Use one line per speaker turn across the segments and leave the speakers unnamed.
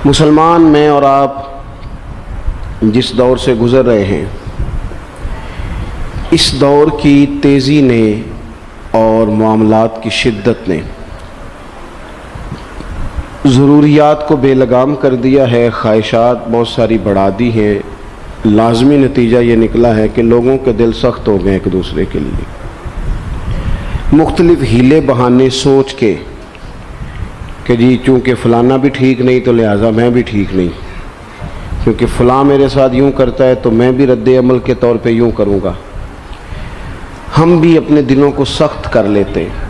مسلمان میں اور آپ جس دور سے گزر رہے ہیں، اس دور کی تیزی نے اور معاملات کی شدت نے ضروریات کو بے لگام کر دیا ہے، خواہشات بہت ساری بڑھا دی ہیں۔ لازمی نتیجہ یہ نکلا ہے کہ لوگوں کے دل سخت ہو گئے ایک دوسرے کے لیے، مختلف ہیلے بہانے سوچ کے کہ جی چونکہ فلانا بھی ٹھیک نہیں تو لہٰذا میں بھی ٹھیک نہیں، کیونکہ فلاں میرے ساتھ یوں کرتا ہے تو میں بھی رد عمل کے طور پہ یوں کروں گا۔ ہم بھی اپنے دلوں کو سخت کر لیتے ہیں۔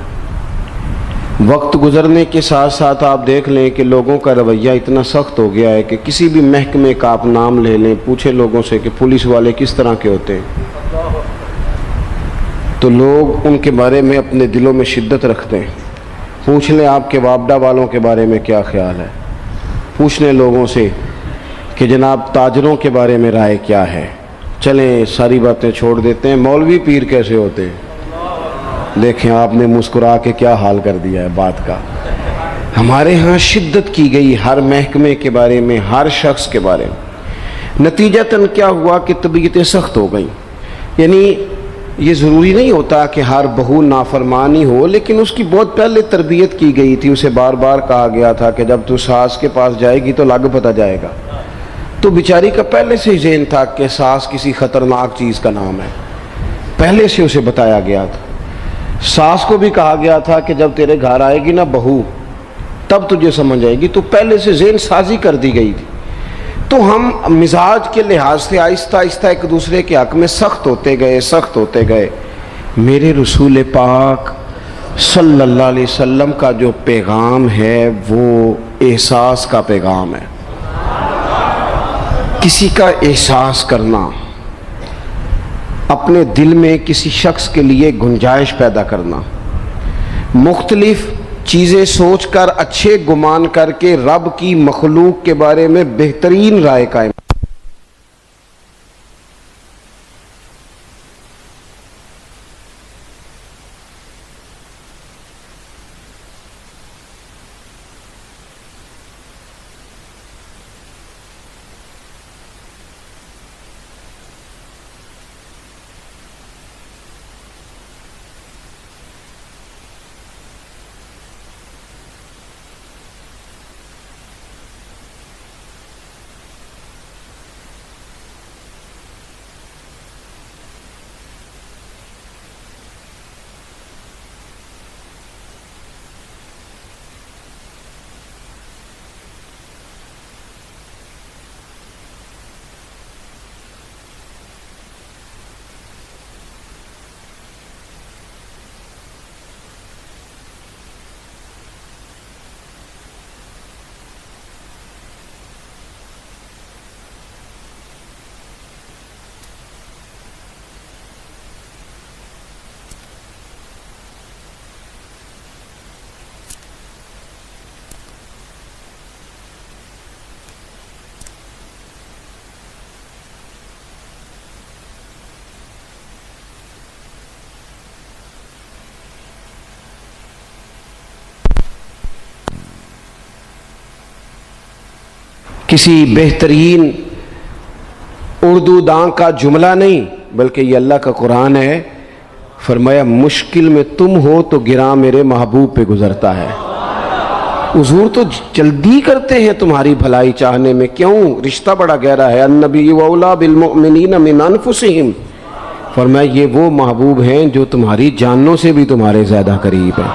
وقت گزرنے کے ساتھ ساتھ آپ دیکھ لیں کہ لوگوں کا رویہ اتنا سخت ہو گیا ہے کہ کسی بھی محکمے کا آپ نام لے لیں، پوچھیں لوگوں سے کہ پولیس والے کس طرح کے ہوتے ہیں، تو لوگ ان کے بارے میں اپنے دلوں میں شدت رکھتے ہیں۔ پوچھ لیں آپ کے وابڈا والوں کے بارے میں کیا خیال ہے، پوچھ لیں لوگوں سے کہ جناب تاجروں کے بارے میں رائے کیا ہے۔ چلیں ساری باتیں چھوڑ دیتے ہیں، مولوی پیر کیسے ہوتے ہیں، دیکھیں آپ نے مسکرا کے کیا حال کر دیا ہے بات کا۔ ہمارے ہاں شدت کی گئی ہر محکمے کے بارے میں، ہر شخص کے بارے میں۔ نتیجتاً کیا ہوا کہ طبیعتیں سخت ہو گئیں۔ یعنی یہ ضروری نہیں ہوتا کہ ہر بہو نافرمانی ہو، لیکن اس کی بہت پہلے تربیت کی گئی تھی، اسے بار بار کہا گیا تھا کہ جب تو ساس کے پاس جائے گی تو لگ پتہ جائے گا۔ تو بیچاری کا پہلے سے ہی ذہن تھا کہ ساس کسی خطرناک چیز کا نام ہے، پہلے سے اسے بتایا گیا تھا۔ ساس کو بھی کہا گیا تھا کہ جب تیرے گھر آئے گی نا بہو تب تجھے سمجھ آئے گی، تو پہلے سے ذہن سازی کر دی گئی تھی۔ تو ہم مزاج کے لحاظ سے آہستہ آہستہ ایک دوسرے کے حق میں سخت ہوتے گئے۔ میرے رسول پاک صلی اللہ علیہ وسلم کا جو پیغام ہے وہ احساس کا پیغام ہے، کسی کا احساس کرنا، اپنے دل میں کسی شخص کے لیے گنجائش پیدا کرنا، مختلف چیزیں سوچ کر اچھے گمان کر کے رب کی مخلوق کے بارے میں بہترین رائے قائم۔ کسی بہترین اردو داں کا جملہ نہیں بلکہ یہ اللہ کا قرآن ہے۔ فرمایا مشکل میں تم ہو تو گراں میرے محبوب پہ گزرتا ہے۔ حضور تو جلدی کرتے ہیں تمہاری بھلائی چاہنے میں، کیوں؟ رشتہ بڑا گہرا ہے۔ النبی اولیٰ بالمؤمنین من انفسہم، فرمایا یہ وہ محبوب ہیں جو تمہاری جانوں سے بھی تمہارے زیادہ قریب ہیں۔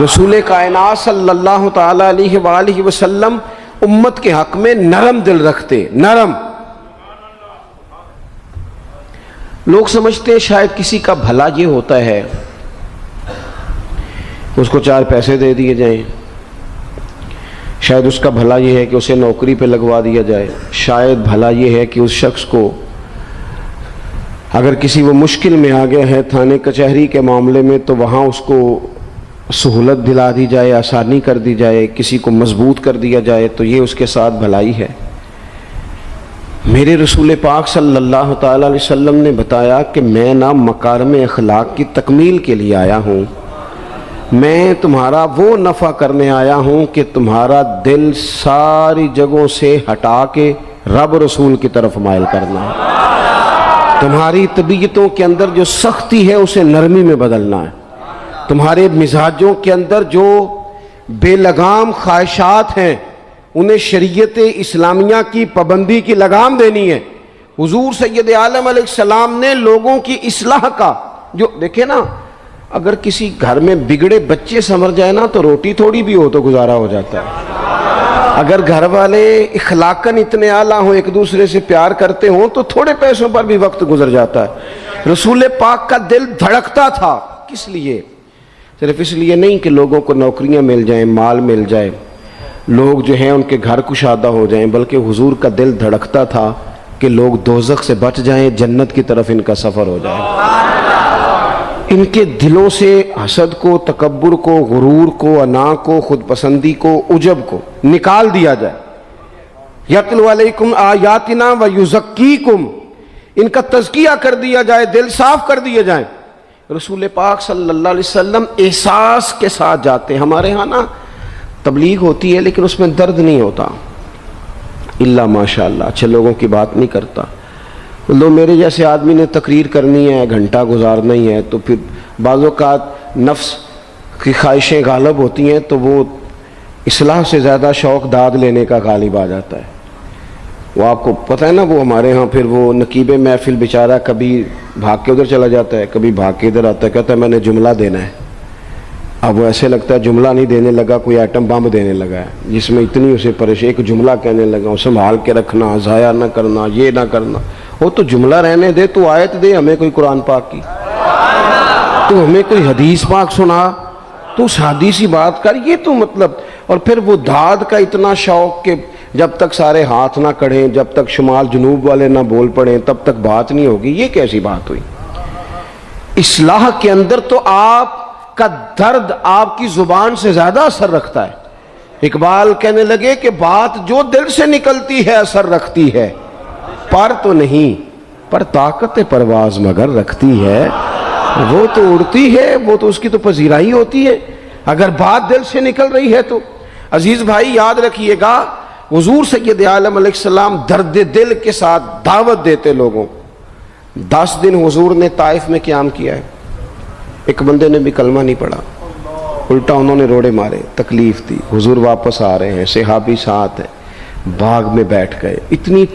رسول کائنات صلی اللہ تعالی علیہ وآلہ وسلم امت کے حق میں نرم دل رکھتے، نرم۔ لوگ سمجھتے ہیں شاید کسی کا بھلا یہ ہوتا ہے اس کو 4 پیسے دے دیے جائیں، شاید اس کا بھلا یہ ہے کہ اسے نوکری پہ لگوا دیا جائے، شاید بھلا یہ ہے کہ اس شخص کو اگر کسی وہ مشکل میں آ گیا ہے تھانے کچہری کے معاملے میں تو وہاں اس کو سہولت دلا دی جائے، آسانی کر دی جائے، کسی کو مضبوط کر دیا جائے، تو یہ اس کے ساتھ بھلائی ہے۔ میرے رسول پاک صلی اللہ تعالی علیہ وسلم نے بتایا کہ میں نہ مکارم اخلاق کی تکمیل کے لیے آیا ہوں، میں تمہارا وہ نفع کرنے آیا ہوں کہ تمہارا دل ساری جگہوں سے ہٹا کے رب رسول کی طرف مائل کرنا ہے، تمہاری طبیعتوں کے اندر جو سختی ہے اسے نرمی میں بدلنا ہے، تمہارے مزاجوں کے اندر جو بے لگام خواہشات ہیں انہیں شریعت اسلامیہ کی پابندی کی لگام دینی ہے۔ حضور سید عالم علیہ السلام نے لوگوں کی اصلاح کا جو دیکھے نا، اگر کسی گھر میں بگڑے بچے سنور جائے نا تو روٹی تھوڑی بھی ہو تو گزارا ہو جاتا ہے، اگر گھر والے اخلاقاً اتنے اعلیٰ ہوں، ایک دوسرے سے پیار کرتے ہوں تو تھوڑے پیسوں پر بھی وقت گزر جاتا ہے۔ رسول پاک کا دل دھڑکتا تھا، کس لیے؟ صرف اس لیے نہیں کہ لوگوں کو نوکریاں مل جائیں، مال مل جائے، لوگ جو ہیں ان کے گھر کشادہ ہو جائیں، بلکہ حضور کا دل دھڑکتا تھا کہ لوگ دوزخ سے بچ جائیں، جنت کی طرف ان کا سفر ہو جائے، ان کے دلوں سے حسد کو، تکبر کو، غرور کو، انا کو، خود پسندی کو، عجب کو نکال دیا جائے۔ یتلو علیکم آیاتنا ویزکیکم، ان کا تزکیہ کر دیا جائے، دل صاف کر دیے جائیں۔ رسول پاک صلی اللہ علیہ وسلم احساس کے ساتھ جاتے ہیں۔ ہمارے ہاں نا تبلیغ ہوتی ہے لیکن اس میں درد نہیں ہوتا، اللہ ماشاءاللہ اچھے لوگوں کی بات نہیں کرتا۔ لو میرے جیسے آدمی نے تقریر کرنی ہے، گھنٹہ گزارنا ہی ہے، تو پھر بعض اوقات نفس کی خواہشیں غالب ہوتی ہیں تو وہ اصلاح سے زیادہ شوق داد لینے کا غالب آ جاتا ہے۔ وہ آپ کو پتہ ہے نا، وہ ہمارے ہاں پھر وہ نقیب محفل بیچارہ کبھی بھاگ کے ادھر چلا جاتا ہے، کبھی بھاگ کے ادھر آتا ہے، کہتا ہے میں نے جملہ دینا ہے۔ اب وہ ایسے لگتا ہے جملہ نہیں دینے لگا، کوئی ایٹم بم دینے لگا ہے، جس میں اتنی اسے پریشانی، ایک جملہ کہنے لگا، سنبھال کے رکھنا، ضائع نہ کرنا، یہ نہ کرنا۔ وہ تو جملہ رہنے دے، تو آیت دے ہمیں کوئی قرآن پاک کی، تو ہمیں کوئی حدیث پاک سنا، تو سادی سی بات کر، یہ تو مطلب۔ اور پھر وہ داد کا اتنا شوق کہ جب تک سارے ہاتھ نہ کڑھیں، جب تک شمال جنوب والے نہ بول پڑیں تب تک بات نہیں ہوگی۔ یہ کیسی بات ہوئی؟ اصلاح کے اندر تو آپ کا درد آپ کی زبان سے زیادہ اثر رکھتا ہے۔ اقبال کہنے لگے کہ بات جو دل سے نکلتی ہے اثر رکھتی ہے، پر تو نہیں، پر طاقت پرواز مگر رکھتی ہے۔ وہ تو اڑتی ہے، وہ تو اس کی تو پذیرائی ہوتی ہے اگر بات دل سے نکل رہی ہے تو۔ عزیز بھائی یاد رکھیے گا، حضور سید عالم علیہ السلام درد دل کے ساتھ دعوت دیتے لوگوں۔ 10 دن حضور نے طائف میں قیام کیا ہے، ایک بندے نے بھی کلمہ نہیں پڑھا، الٹا انہوں نے روڑے مارے، تکلیف دی۔ حضور واپس آ رہے ہیں، صحابی ساتھ ہیں، باغ میں بیٹھ گئے، اتنی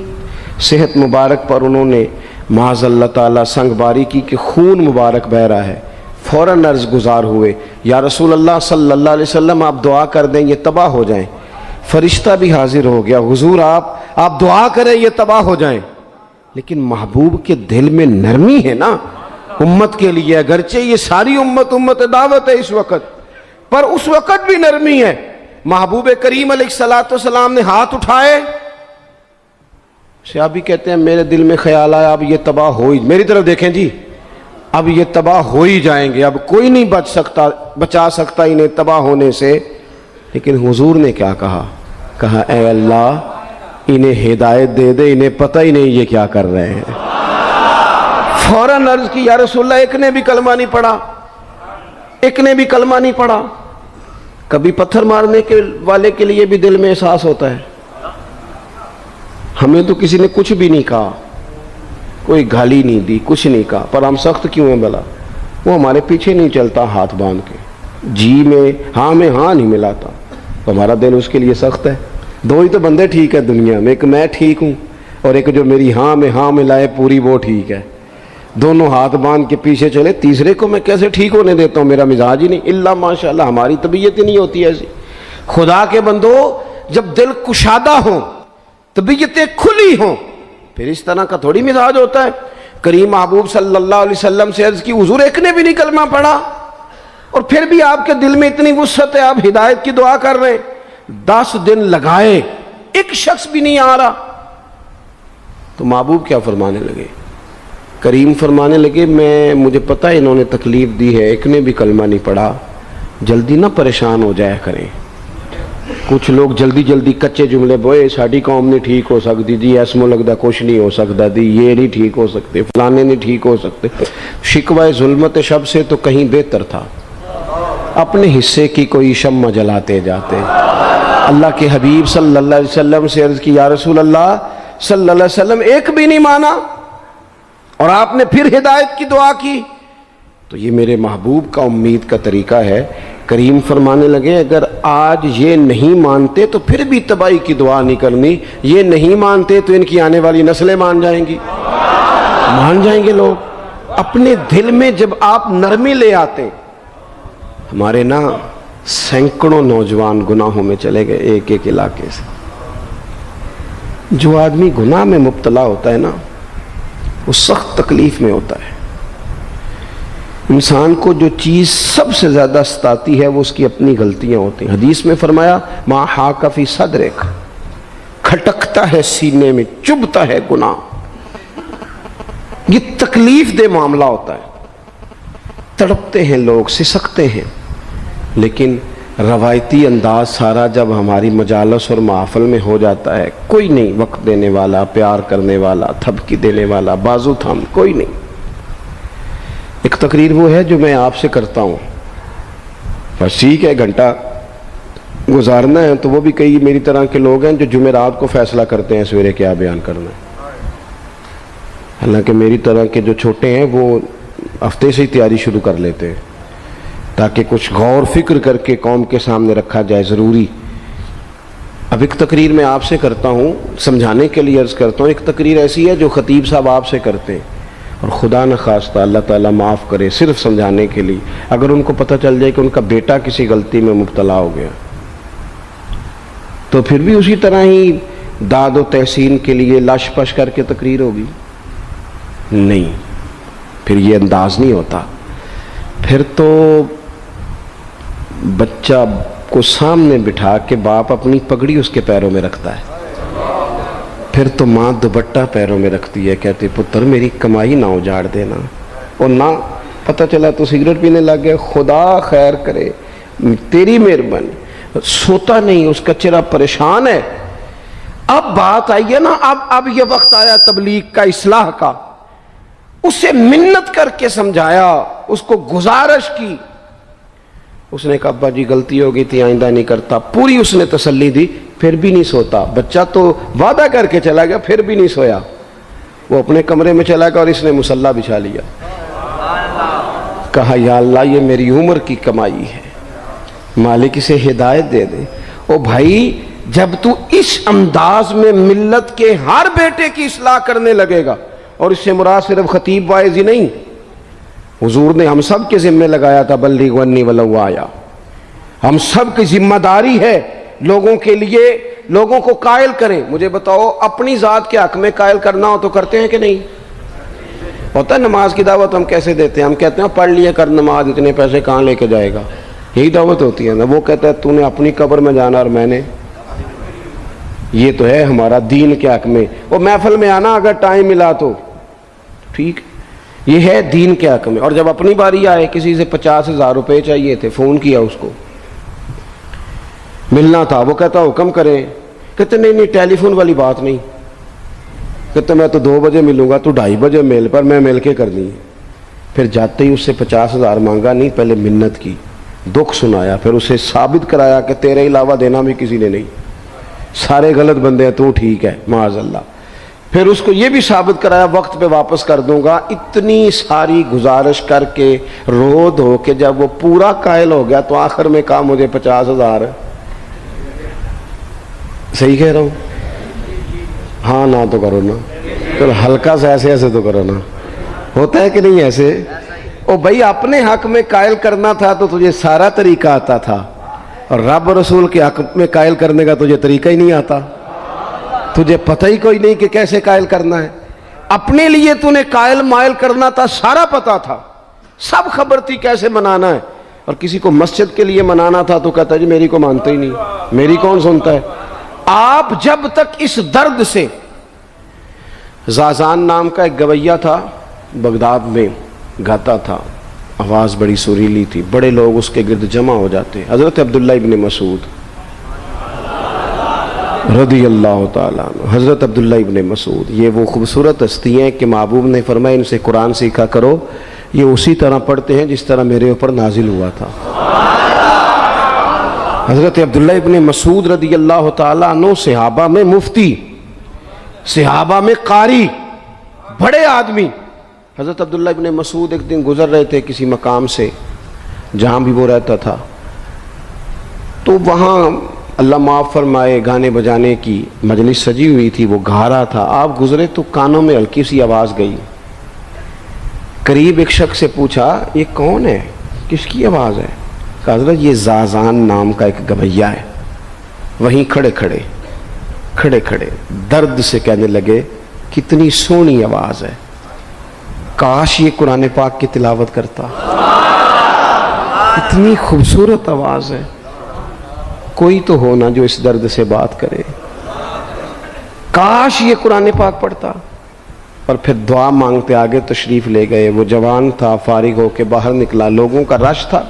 صحت مبارک پر انہوں نے معاذ اللہ تعالیٰ سنگ باری کی کہ خون مبارک بہ رہا ہے۔ فوراً عرض گزار ہوئے، یا رسول اللہ صلی اللہ علیہ وسلم آپ دعا کر دیں یہ تباہ ہو جائیں۔ فرشتہ بھی حاضر ہو گیا، حضور آپ دعا کریں یہ تباہ ہو جائیں۔ لیکن محبوب کے دل میں نرمی ہے نا امت کے لیے، اگرچہ یہ ساری امت دعوت ہے اس وقت، پر اس وقت بھی نرمی ہے۔ محبوب کریم علیہ السلام نے ہاتھ اٹھائے، صحابی کہتے ہیں میرے دل میں خیال آیا اب یہ تباہ ہو ہی، میری طرف دیکھیں جی، اب یہ تباہ ہو ہی جائیں گے، اب کوئی نہیں بچا سکتا انہیں تباہ ہونے سے۔ لیکن حضور نے کیا کہا اے اللہ انہیں ہدایت دے دے، انہیں پتہ ہی نہیں یہ کیا کر رہے ہیں۔ فوراً عرض کی یا رسول اللہ ایک نے بھی کلمہ نہیں پڑھا، ایک نے بھی کلمہ نہیں پڑھا۔ کبھی پتھر مارنے کے والے کے لیے بھی دل میں احساس ہوتا ہے، ہمیں تو کسی نے کچھ بھی نہیں کہا، کوئی گالی نہیں دی، کچھ نہیں کہا، پر ہم سخت کیوں ہیں بھلا؟ وہ ہمارے پیچھے نہیں چلتا ہاتھ باندھ کے، جی میں ہاں نہیں ملاتا، تو ہمارا دل اس کے لیے سخت ہے۔ دو ہی تو بندے ٹھیک ہے دنیا میں، ایک میں ٹھیک ہوں اور ایک جو میری ہاں میں ہاں ملائے پوری وہ ٹھیک ہے۔ دونوں ہاتھ باندھ کے پیچھے چلے، تیسرے کو میں کیسے ٹھیک ہونے دیتا ہوں؟ میرا مزاج ہی نہیں، اللہ ماشاءاللہ ہماری طبیعت ہی نہیں ہوتی ایسی۔ خدا کے بندو جب دل کشادہ ہوں، طبیعتیں کھلی ہوں، پھر اس طرح کا تھوڑی مزاج ہوتا ہے۔ کریم محبوب صلی اللہ علیہ وسلم سے عرض کی حضور ایک نے بھی نہیں کلمہ پڑھا، اور پھر بھی آپ کے دل میں اتنی وسعت ہے، آپ ہدایت کی دعا کر رہے ہیں۔ 10 دن لگائے، ایک شخص بھی نہیں آ رہا، تو محبوب کیا فرمانے لگے؟ کریم فرمانے لگے مجھے پتہ ہے انہوں نے تکلیف دی ہے، ایک نے بھی کلمہ نہیں پڑھا، جلدی نہ پریشان ہو جایا کریں۔ کچھ لوگ جلدی کچے جملے بوئے، ساڈی قوم نہیں ٹھیک ہو سکتی جی، ایسمو لگتا کچھ نہیں ہو سکتا دی، یہ نہیں ٹھیک ہو سکتے، فلانے نہیں ٹھیک ہو سکتے۔ شکوہ ظلمت شب سے تو کہیں بہتر تھا، اپنے حصے کی کوئی شمع جلاتے جاتے. اللہ کے حبیب صلی اللہ علیہ وسلم سے عرض کی یا رسول اللہ صلی اللہ علیہ وسلم ایک بھی نہیں مانا اور آپ نے پھر ہدایت کی دعا کی. تو یہ میرے محبوب کا امید کا طریقہ ہے. کریم فرمانے لگے اگر آج یہ نہیں مانتے تو پھر بھی تباہی کی دعا نہیں کرنی. یہ نہیں مانتے تو ان کی آنے والی نسلیں مان جائیں گی. مان جائیں گے لوگ. اپنے دل میں جب آپ نرمی لے آتے. ہمارے نا سینکڑوں نوجوان گناہوں میں چلے گئے ایک ایک علاقے سے. جو آدمی گناہ میں مبتلا ہوتا ہے نا وہ سخت تکلیف میں ہوتا ہے. انسان کو جو چیز سب سے زیادہ ستاتی ہے وہ اس کی اپنی غلطیاں ہوتی ہیں. حدیث میں فرمایا ما حاک فی صدرک، کھٹکتا ہے سینے میں، چبھتا ہے گناہ. یہ تکلیف دہ معاملہ ہوتا ہے. تڑپتے ہیں لوگ، سسکتے ہیں. لیکن روایتی انداز سارا جب ہماری مجالس اور محفل میں ہو جاتا ہے، کوئی نہیں وقت دینے والا، پیار کرنے والا، تھپکی دینے والا، بازو تھام، کوئی نہیں. ایک تقریر وہ ہے جو میں آپ سے کرتا ہوں، بس ٹھیک ہے گھنٹہ گزارنا ہے تو وہ بھی کئی میری طرح کے لوگ ہیں جو جمعرات کو فیصلہ کرتے ہیں سویرے کیا بیان کرنا ہے. حالانکہ میری طرح کے جو چھوٹے ہیں وہ ہفتے سے ہی تیاری شروع کر لیتے ہیں تاکہ کچھ غور فکر کر کے قوم کے سامنے رکھا جائے. ضروری. اب ایک تقریر میں آپ سے کرتا ہوں، سمجھانے کے لیے عرض کرتا ہوں. ایک تقریر ایسی ہے جو خطیب صاحب آپ سے کرتے ہیں اور خدا نخواستہ اللہ تعالیٰ معاف کرے صرف سمجھانے کے لیے اگر ان کو پتہ چل جائے کہ ان کا بیٹا کسی غلطی میں مبتلا ہو گیا تو پھر بھی اسی طرح ہی داد و تحسین کے لیے لاش پش کر کے تقریر ہوگی. نہیں، پھر یہ انداز نہیں ہوتا. پھر تو بچہ کو سامنے بٹھا کے باپ اپنی پگڑی اس کے پیروں میں رکھتا ہے. پھر تو ماں دوپٹہ پیروں میں رکھتی ہے، کہتی پتر میری کمائی نہ اجاڑ دینا. اور نہ پتہ چلا تو سگریٹ پینے لگ گیا، خدا خیر کرے، تیری مہربانی. سوتا نہیں، اس کا چہرہ پریشان ہے. اب بات آئی ہے نا، اب یہ وقت آیا تبلیغ کا، اصلاح کا. اسے منت کر کے سمجھایا، اس کو گزارش کی. اس نے کہا ابا جی غلطی ہو گئی تھی، آئندہ نہیں کرتا. پوری اس نے تسلی دی. پھر بھی نہیں سوتا. بچہ تو وعدہ کر کے چلا گیا، پھر بھی نہیں سویا. وہ اپنے کمرے میں چلا گیا اور اس نے مصلی بچھا لیا. کہا یا اللہ یہ میری عمر کی کمائی ہے، مالک اسے ہدایت دے دے. او بھائی جب تو اس انداز میں ملت کے ہر بیٹے کی اصلاح کرنے لگے گا، اور اس سے مراد صرف خطیب واعظ ہی نہیں، حضور نے ہم سب کے ذمہ لگایا تھا بلغ عنی ولو آیا. ہم سب کی ذمہ داری ہے لوگوں کے لیے، لوگوں کو قائل کریں. مجھے بتاؤ اپنی ذات کے حق میں قائل کرنا ہو تو کرتے ہیں کہ نہیں؟ ہوتا ہے نماز کی دعوت ہم کیسے دیتے ہیں؟ ہم کہتے ہیں پڑھ لیے کر نماز، اتنے پیسے کہاں لے کے جائے گا. یہی دعوت ہوتی ہے نا. وہ کہتا ہے تو نے اپنی قبر میں جانا اور میں نے. یہ تو ہے ہمارا دین کے حق میں. وہ محفل میں آنا اگر ٹائم ملا تو ٹھیک، یہ ہے دین کے حق میں. اور جب اپنی باری آئے، کسی سے 50,000 روپے چاہیے تھے، فون کیا اس کو، ملنا تھا. وہ کہتا حکم کریں. کہتے نہیں ٹیلی فون والی بات نہیں. کہتے میں تو 2 بجے ملوں گا، تو 2:30 بجے میل پر میں مل کے کرنی ہے. پھر جاتے ہی اس سے 50,000 مانگا نہیں، پہلے منت کی، دکھ سنایا، پھر اسے ثابت کرایا کہ تیرے علاوہ دینا بھی کسی نے نہیں، سارے غلط بندے ہیں، تو ٹھیک ہے معاذ اللہ. پھر اس کو یہ بھی ثابت کرایا وقت پہ واپس کر دوں گا. اتنی ساری گزارش کر کے رو دھو کے جب وہ پورا قائل ہو گیا تو آخر میں کہا مجھے 50,000. صحیح کہہ رہا ہوں؟ ہاں نہ تو کرو نا، چلو ہلکا سا ایسے تو کرو نا. ہوتا ہے کہ نہیں ایسے؟ او بھائی اپنے حق میں قائل کرنا تھا تو تجھے سارا طریقہ آتا تھا، اور رب رسول کے حق میں قائل کرنے کا تجھے طریقہ ہی نہیں آتا. تجھے پتہ ہی کوئی نہیں کہ کیسے قائل کرنا ہے. اپنے لیے تو نے قائل مائل کرنا تھا، سارا پتا تھا، سب خبر تھی کیسے منانا ہے. اور کسی کو مسجد کے لیے منانا تھا تو کہتا جی میری کو مانتا ہی نہیں، میری کون سنتا ہے. آپ جب تک اس درد سے، زازان نام کا ایک گویہ تھا بغداد میں، گاتا تھا، آواز بڑی سریلی تھی، بڑے لوگ اس کے گرد جمع ہو جاتے. حضرت عبداللہ ابن مسعود رضی اللہ تعالیٰ عنہ، حضرت عبداللہ ابن مسعود، یہ وہ خوبصورت ہستی ہیں کہ محبوب نے فرمایا ان سے قرآن سیکھا کرو، یہ اسی طرح پڑھتے ہیں جس طرح میرے اوپر نازل ہوا تھا. حضرت عبداللہ ابن مسعود رضی اللہ تعالیٰ عنہ صحابہ میں مفتی، صحابہ میں قاری، بڑے آدمی. حضرت عبداللہ ابن مسعود ایک دن گزر رہے تھے کسی مقام سے جہاں بھی وہ رہتا تھا، تو وہاں اللہ معاف فرمائے گانے بجانے کی مجلس سجی ہوئی تھی، وہ گا رہا تھا. آپ گزرے تو کانوں میں ہلکی سی آواز گئی. قریب ایک شخص سے پوچھا یہ کون ہے، کس کی آواز ہے؟ کہا حضرت یہ زازان نام کا ایک گویا ہے. وہیں کھڑے کھڑے درد سے کہنے لگے کتنی سونی آواز ہے، کاش یہ قرآن پاک کی تلاوت کرتا، اتنی خوبصورت آواز ہے، کوئی تو ہونا جو اس درد سے بات کرے، کاش یہ قرآن پاک پڑھتا. اور پھر دعا مانگتے آگے تشریف لے گئے. وہ جوان تھا، فارغ ہو کے باہر نکلا، لوگوں کا رش تھا.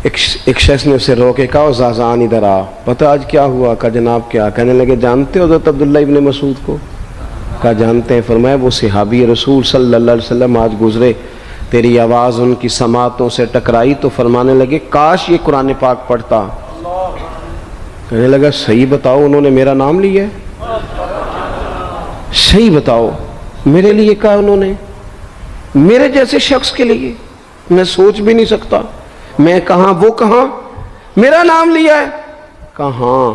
ایک شخص نے اسے روکے، کہا زازان ادھر آ، پتہ آج کیا ہوا؟ کہا جناب کیا؟ کہنے لگے جانتے ہو حضرت عبداللہ ابن مسعود کو؟ کہا جانتے ہیں. فرمایا وہ صحابی رسول صلی اللہ علیہ وسلم آج گزرے، تیری آواز ان کی سماعتوں سے ٹکرائی تو فرمانے لگے کاش یہ قرآن پاک پڑھتا. کہنے لگا صحیح بتاؤ انہوں نے میرا نام لیا ہے؟ صحیح بتاؤ میرے لیے کہا انہوں نے؟ میرے جیسے شخص کے لیے میں سوچ بھی نہیں سکتا. میں کہاں وہ کہاں، میرا نام لیا ہے. کہاں؟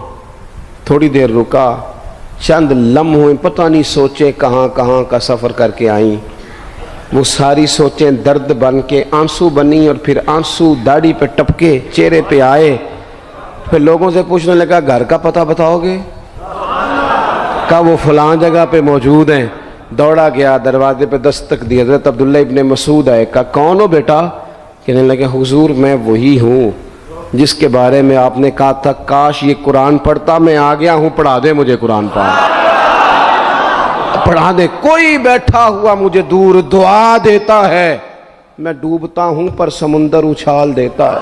تھوڑی دیر رکا، چند لمحوں پتہ نہیں سوچیں کہاں کہاں کا سفر کر کے آئیں. وہ ساری سوچیں درد بن کے آنسو بنی، اور پھر آنسو داڑھی پہ ٹپکے چہرے پہ آئے. پھر لوگوں سے پوچھنے لگا گھر کا پتہ بتاؤ گے؟ کہا وہ فلاں جگہ پہ موجود ہیں. دوڑا گیا، دروازے پہ دستک دی، حضرت عبداللہ ابن مسعود آئے. کہا کون ہو بیٹا؟ کہنے لگے حضور میں وہی ہوں جس کے بارے میں آپ نے کہا تھا کاش یہ قرآن پڑھتا. میں آ گیا ہوں، پڑھا دے مجھے قرآن پاک، پڑھا دے. کوئی بیٹھا ہوا مجھے دور دعا دیتا ہے، میں ڈوبتا ہوں پر سمندر اچھال دیتا ہے.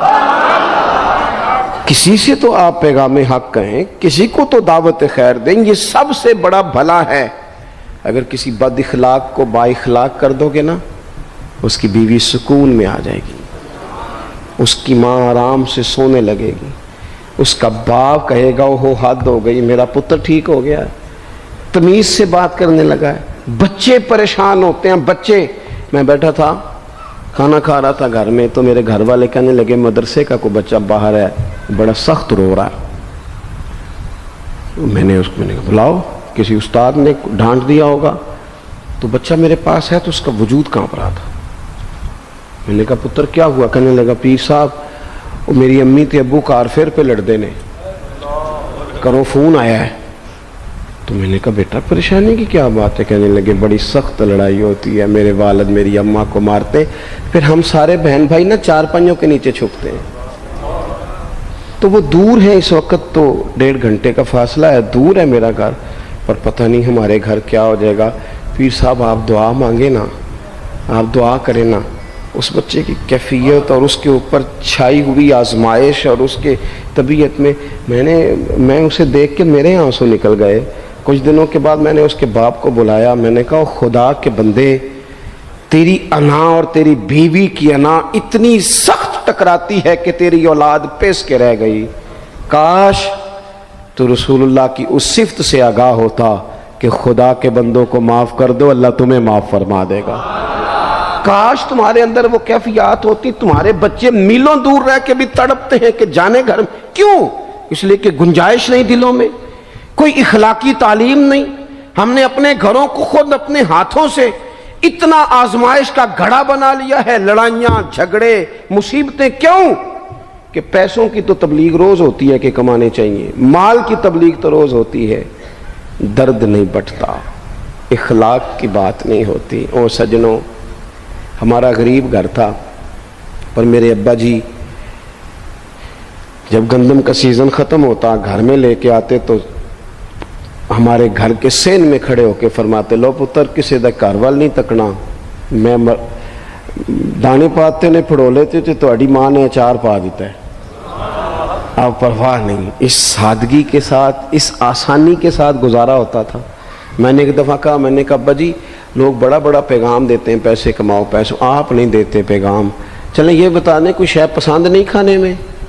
کسی سے تو آپ پیغام حق کہیں، کسی کو تو دعوت خیر دیں. یہ سب سے بڑا بھلا ہے. اگر کسی بد اخلاق کو با اخلاق کر دو گے نا، اس کی بیوی سکون میں آ جائے گی، اس کی ماں آرام سے سونے لگے گی، اس کا باپ کہے گا وہ حد ہو گئی، میرا پتر ٹھیک ہو گیا ہے، تمیز سے بات کرنے لگا ہے. بچے پریشان ہوتے ہیں. بچے، میں بیٹھا تھا کھانا کھا رہا تھا گھر میں، تو میرے گھر والے کہنے لگے مدرسے کا کوئی بچہ باہر ہے، بڑا سخت رو رہا ہے. میں نے کہا بلاؤ، کسی استاد نے ڈانٹ دیا ہوگا. تو بچہ میرے پاس ہے تو اس کا وجود کانپ رہا تھا. میں نے کہا پتر کیا ہوا؟ کہنے لگا پیر صاحب وہ میری امی تے ابو کار فیر پہ لڑتے نے، کرو فون آیا ہے. تو میں نے کہا بیٹا پریشانی کی کیا بات ہے؟ کہنے لگے بڑی سخت لڑائی ہوتی ہے، میرے والد میری اماں کو مارتے، پھر ہم سارے بہن بھائی نا چار پنجوں کے نیچے چھپتے ہیں. تو وہ دور ہے، اس وقت تو 1.5 گھنٹے کا فاصلہ ہے، دور ہے میرا گھر، پر پتہ نہیں ہمارے گھر کیا ہو جائے گا. پیر صاحب آپ دعا مانگے نا، آپ دعا کریں نا. اس بچے کی کیفیت اور اس کے اوپر چھائی ہوئی آزمائش اور اس کے طبیعت میں اسے دیکھ کے میرے آنسو نکل گئے. کچھ دنوں کے بعد میں نے اس کے باپ کو بلایا. میں نے کہا خدا کے بندے، تیری انا اور تیری بیوی کی انا اتنی سخت ٹکراتی ہے کہ تیری اولاد پیس کے رہ گئی. کاش تو رسول اللہ کی اس صفت سے آگاہ ہوتا کہ خدا کے بندوں کو معاف کر دو، اللہ تمہیں معاف فرما دے گا. کاش تمہارے اندر وہ کیفیات ہوتی. تمہارے بچے میلوں دور رہ کے بھی تڑپتے ہیں کہ جانے گھر میں. کیوں؟ اس لیے کہ گنجائش نہیں دلوں میں، کوئی اخلاقی تعلیم نہیں. ہم نے اپنے گھروں کو خود اپنے ہاتھوں سے اتنا آزمائش کا گھڑا بنا لیا ہے. لڑائیاں، جھگڑے، مصیبتیں. کیوں؟ کہ پیسوں کی تو تبلیغ روز ہوتی ہے کہ کمانے چاہیے، مال کی تبلیغ تو روز ہوتی ہے، درد نہیں بٹتا، اخلاق کی بات نہیں ہوتی. او سجنوں، ہمارا غریب گھر تھا، پر میرے ابا جی جب گندم کا سیزن ختم ہوتا گھر میں لے کے آتے تو ہمارے گھر کے سین میں کھڑے ہو کے فرماتے لو پتر کسی دا گھر وال نہیں تکنا. میں دانے پاتے نے پھڑو لیتے تھے تو اڈی ماں نے اچار پا دیتا ہے. آپ پرواہ نہیں. اس سادگی کے ساتھ، اس آسانی کے ساتھ گزارا ہوتا تھا. میں نے ایک دفعہ کہا، میں نے کہا ابا جی لوگ بڑا بڑا پیغام دیتے ہیں پیسے کماؤ پیسوں، آپ نہیں دیتے پیغام. چلیں یہ بتا دیں کوئی شے پسند نہیں کھانے میں؟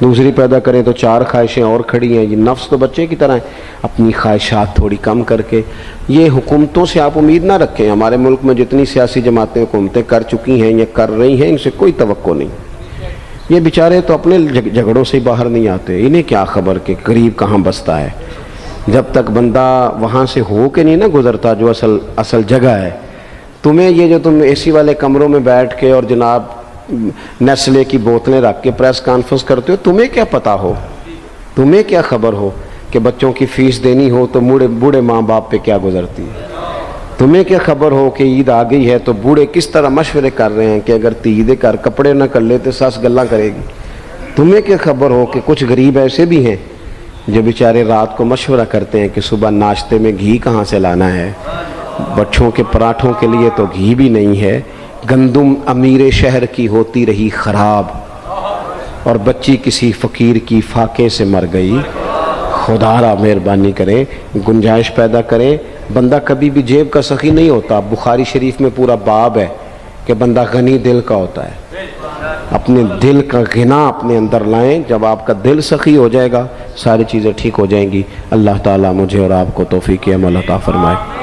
دوسری پیدا کریں تو 4 خواہشیں اور کھڑی ہیں. یہ نفس تو بچے کی طرح ہے. اپنی خواہشات تھوڑی کم کر کے. یہ حکومتوں سے آپ امید نہ رکھیں. ہمارے ملک میں جتنی سیاسی جماعتیں حکومتیں کر چکی ہیں یا کر رہی ہیں، ان سے کوئی توقع نہیں. یہ بیچارے تو اپنے جھگڑوں سے ہی باہر نہیں آتے. انہیں کیا خبر کہ غریب کہاں بستا ہے. جب تک بندہ وہاں سے ہو کے نہیں نہ گزرتا جو اصل جگہ ہے. تمہیں یہ جو تم اے سی والے کمروں میں بیٹھ کے اور جناب نیسلے کی بوتلیں رکھ کے پریس کانفرنس کرتے ہو، تمہیں کیا پتہ ہو، تمہیں کیا خبر ہو کہ بچوں کی فیس دینی ہو تو بوڑھے ماں باپ پہ کیا گزرتی ہے. تمہیں کیا خبر ہو کہ عید آ گئی ہے تو بوڑھے کس طرح مشورے کر رہے ہیں کہ اگر عید کر کپڑے نہ کر لیتے ساس گلاں کرے گی. تمہیں کیا خبر ہو کہ کچھ غریب ایسے بھی ہیں جو بیچارے رات کو مشورہ کرتے ہیں کہ صبح ناشتے میں گھی کہاں سے لانا ہے. بچوں کے پراٹھوں کے لیے تو گھی بھی نہیں ہے. گندم امیر شہر کی ہوتی رہی خراب اور بچی کسی فقیر کی فاقے سے مر گئی. خدا را مہربانی کریں، گنجائش پیدا کریں. بندہ کبھی بھی جیب کا سخی نہیں ہوتا. بخاری شریف میں پورا باب ہے کہ بندہ غنی دل کا ہوتا ہے. اپنے دل کا غنا اپنے اندر لائیں. جب آپ کا دل سخی ہو جائے گا ساری چیزیں ٹھیک ہو جائیں گی. اللہ تعالیٰ مجھے اور آپ کو توفیق عمل عطا فرمائے.